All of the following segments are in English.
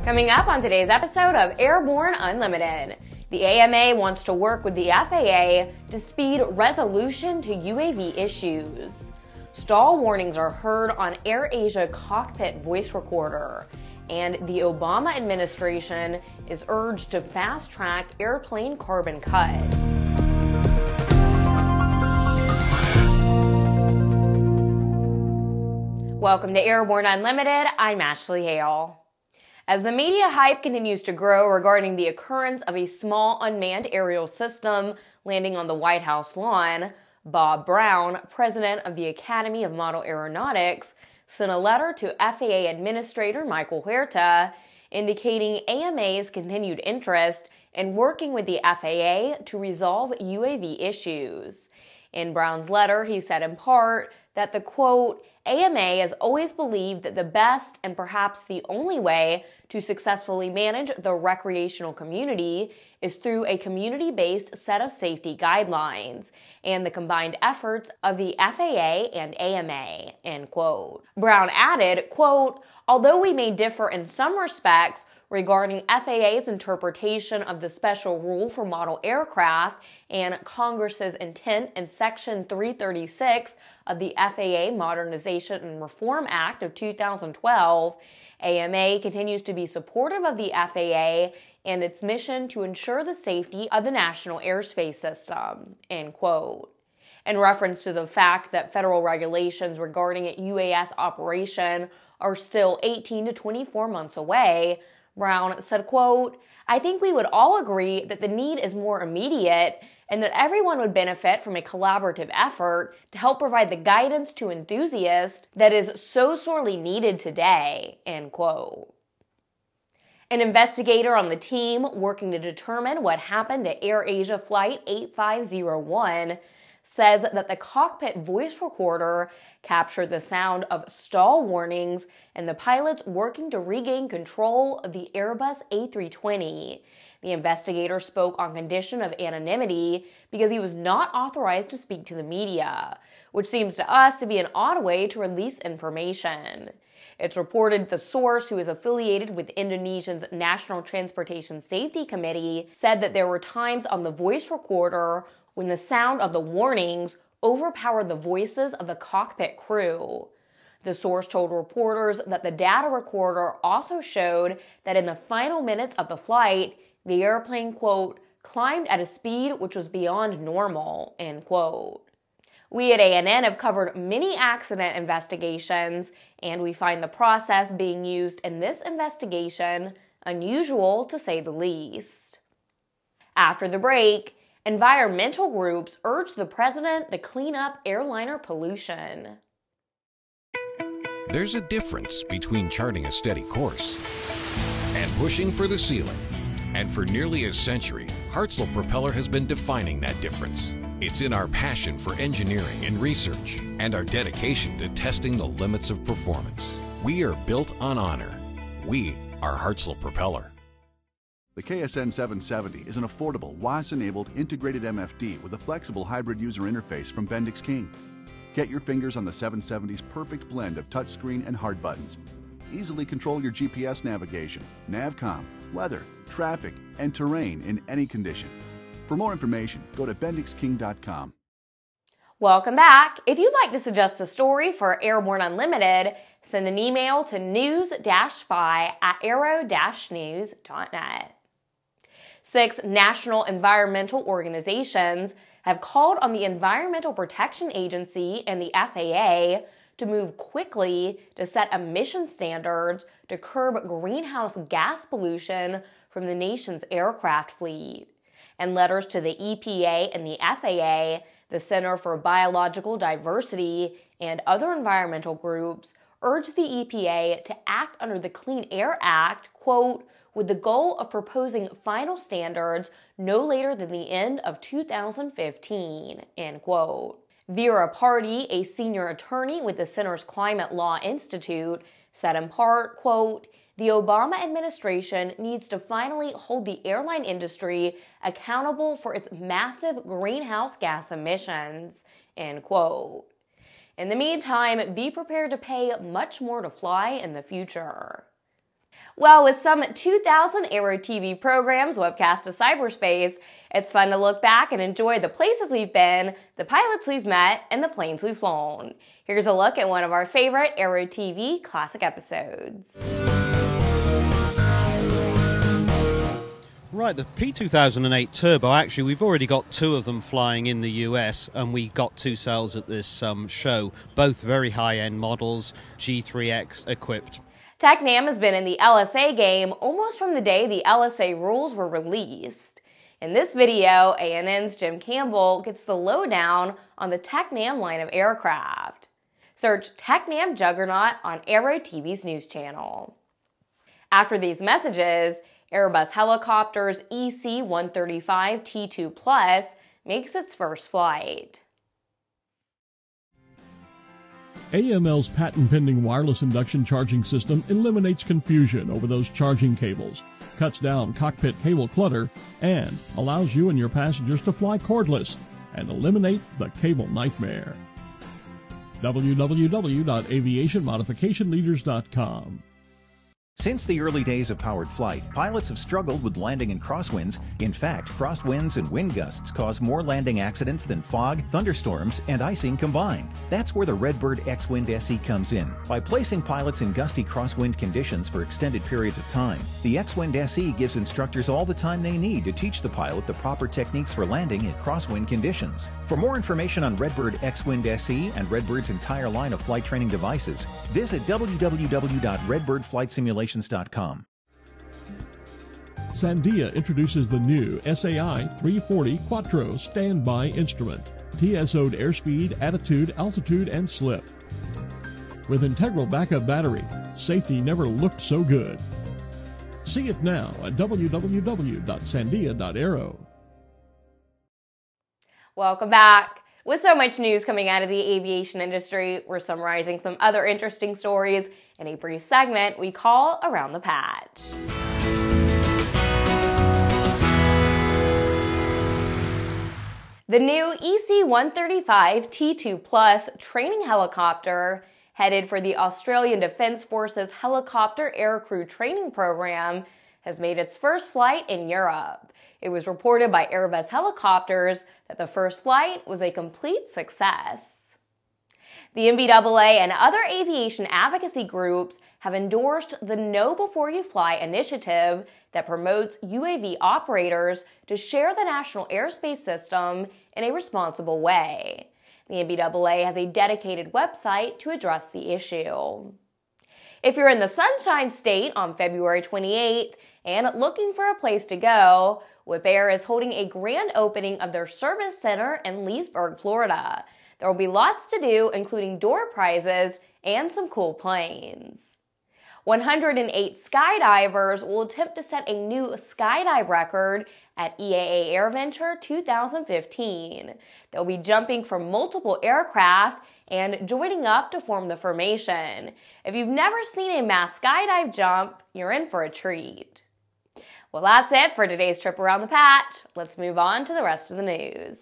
Coming up on today's episode of Airborne Unlimited, the AMA wants to work with the FAA to speed resolution to UAV issues. Stall warnings are heard on AirAsia Cockpit Voice Recorder, and the Obama administration is urged to fast-track airplane carbon cut. Welcome to Airborne Unlimited. I'm Ashley Hale. As the media hype continues to grow regarding the occurrence of a small unmanned aerial system landing on the White House lawn, Bob Brown, president of the Academy of Model Aeronautics, sent a letter to FAA Administrator Michael Huerta indicating AMA's continued interest in working with the FAA to resolve UAV issues. In Brown's letter, he said in part that the, quote, AMA has always believed that the best and perhaps the only way to successfully manage the recreational community is through a community-based set of safety guidelines and the combined efforts of the FAA and AMA, end quote. Brown added, quote, although we may differ in some respects regarding FAA's interpretation of the special rule for model aircraft and Congress's intent in Section 336 of the FAA Modernization and Reform Act of 2012, AMA continues to be supportive of the FAA and its mission to ensure the safety of the national airspace system, end quote. In reference to the fact that federal regulations regarding UAS operation are still 18 to 24 months away, Brown said, quote, I think we would all agree that the need is more immediate and that everyone would benefit from a collaborative effort to help provide the guidance to enthusiasts that is so sorely needed today, end quote. An investigator on the team working to determine what happened to AirAsia Flight 8501 says that the cockpit voice recorder captured the sound of stall warnings and the pilots working to regain control of the Airbus A320. The investigator spoke on condition of anonymity because he was not authorized to speak to the media, which seems to us to be an odd way to release information. It's reported the source, who is affiliated with Indonesia's National Transportation Safety Committee, said that there were times on the voice recorder when the sound of the warnings overpowered the voices of the cockpit crew. The source told reporters that the data recorder also showed that in the final minutes of the flight, the airplane, quote, climbed at a speed which was beyond normal, end quote. We at ANN have covered many accident investigations, and we find the process being used in this investigation unusual to say the least. After the break, environmental groups urge the president to clean up airliner pollution. There's a difference between charting a steady course and pushing for the ceiling. And for nearly a century, Hartzell Propeller has been defining that difference. It's in our passion for engineering and research and our dedication to testing the limits of performance. We are built on honor. We are Hartzell Propeller. The KSN 770 is an affordable, WAAS-enabled integrated MFD with a flexible hybrid user interface from Bendix King. Get your fingers on the 770's perfect blend of touchscreen and hard buttons. Easily control your GPS navigation, Navcom, weather, traffic, and terrain in any condition. For more information, go to bendixking.com. Welcome back. If you'd like to suggest a story for Airborne Unlimited, send an email to news-spy@aero-news.net. 6 national environmental organizations have called on the Environmental Protection Agency and the FAA to move quickly to set emission standards to curb greenhouse gas pollution from the nation's aircraft fleet. In letters to the EPA and the FAA, the Center for Biological Diversity, and other environmental groups urge the EPA to act under the Clean Air Act, quote, with the goal of proposing final standards no later than the end of 2015, end quote. Vera Party, a senior attorney with the Center's Climate Law Institute, said in part, quote, the Obama administration needs to finally hold the airline industry accountable for its massive greenhouse gas emissions, end quote. In the meantime, be prepared to pay much more to fly in the future. Well, with some 2,000 aero-TV programs webcast to cyberspace, it's fun to look back and enjoy the places we've been, the pilots we've met, and the planes we've flown. Here's a look at one of our favorite aero-TV classic episodes. Right, the P2008 Turbo, actually, we've already got 2 of them flying in the US, and we got 2 sales at this show, both very high-end models, G3X equipped. Tecnam has been in the LSA game almost from the day the LSA rules were released. In this video, ANN's Jim Campbell gets the lowdown on the Tecnam line of aircraft. Search Tecnam Juggernaut on Aero-TV's news channel. After these messages, Airbus Helicopter's EC-135 T2+ makes its first flight. AML's patent-pending wireless induction charging system eliminates confusion over those charging cables, cuts down cockpit cable clutter, and allows you and your passengers to fly cordless and eliminate the cable nightmare. www.aviationmodificationleaders.com. Since the early days of powered flight, pilots have struggled with landing in crosswinds. In fact, crosswinds and wind gusts cause more landing accidents than fog, thunderstorms, and icing combined. That's where the Redbird X-Wind SE comes in. By placing pilots in gusty crosswind conditions for extended periods of time, the X-Wind SE gives instructors all the time they need to teach the pilot the proper techniques for landing in crosswind conditions. For more information on Redbird X-Wind SE and Redbird's entire line of flight training devices, visit www.redbirdflightsimulation.com. Sandia introduces the new SAI 340 Quattro standby instrument, TSO'd airspeed, attitude, altitude, and slip. With integral backup battery, safety never looked so good. See it now at www.sandia.aero. Welcome back. With so much news coming out of the aviation industry, we're summarizing some other interesting stories in a brief segment we call Around the Patch. The new EC-135 T2+ training helicopter, headed for the Australian Defence Force's Helicopter Aircrew Training Program, has made its first flight in Europe. It was reported by Airbus Helicopters that the first flight was a complete success. The NBAA and other aviation advocacy groups have endorsed the Know Before You Fly initiative that promotes UAV operators to share the national airspace system in a responsible way. The NBAA has a dedicated website to address the issue. If you're in the Sunshine State on February 28th and looking for a place to go, Wipaire is holding a grand opening of their service center in Leesburg, Florida. There will be lots to do, including door prizes and some cool planes. 108 skydivers will attempt to set a new skydive record at EAA AirVenture 2015. They'll be jumping from multiple aircraft and joining up to form the formation. If you've never seen a mass skydive jump, you're in for a treat. Well, that's it for today's trip around the patch. Let's move on to the rest of the news.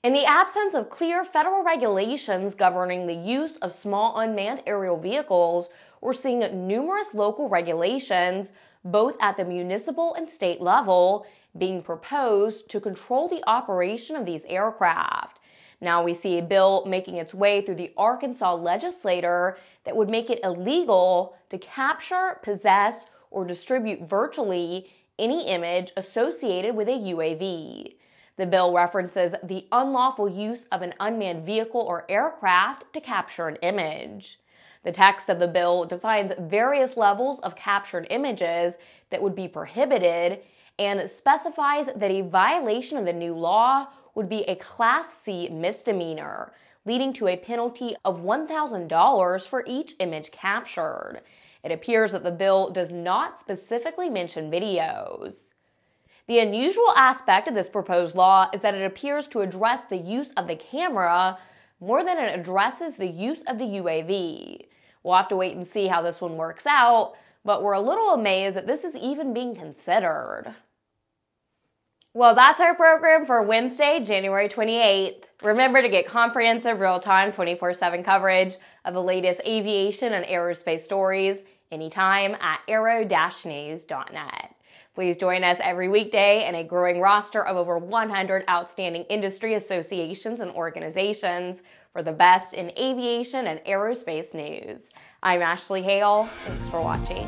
In the absence of clear federal regulations governing the use of small unmanned aerial vehicles, we're seeing numerous local regulations, both at the municipal and state level, being proposed to control the operation of these aircraft. Now we see a bill making its way through the Arkansas legislature that would make it illegal to capture, possess, or distribute virtually any image associated with a UAV. The bill references the unlawful use of an unmanned vehicle or aircraft to capture an image. The text of the bill defines various levels of captured images that would be prohibited and specifies that a violation of the new law would be a Class C misdemeanor, leading to a penalty of $1,000 for each image captured. It appears that the bill does not specifically mention videos. The unusual aspect of this proposed law is that it appears to address the use of the camera more than it addresses the use of the UAV. We'll have to wait and see how this one works out, but we're a little amazed that this is even being considered. Well, that's our program for Wednesday, January 28th. Remember to get comprehensive, real-time, 24/7 coverage of the latest aviation and aerospace stories anytime at aero-news.net. Please join us every weekday in a growing roster of over 100 outstanding industry associations and organizations for the best in aviation and aerospace news. I'm Ashley Hale. Thanks for watching.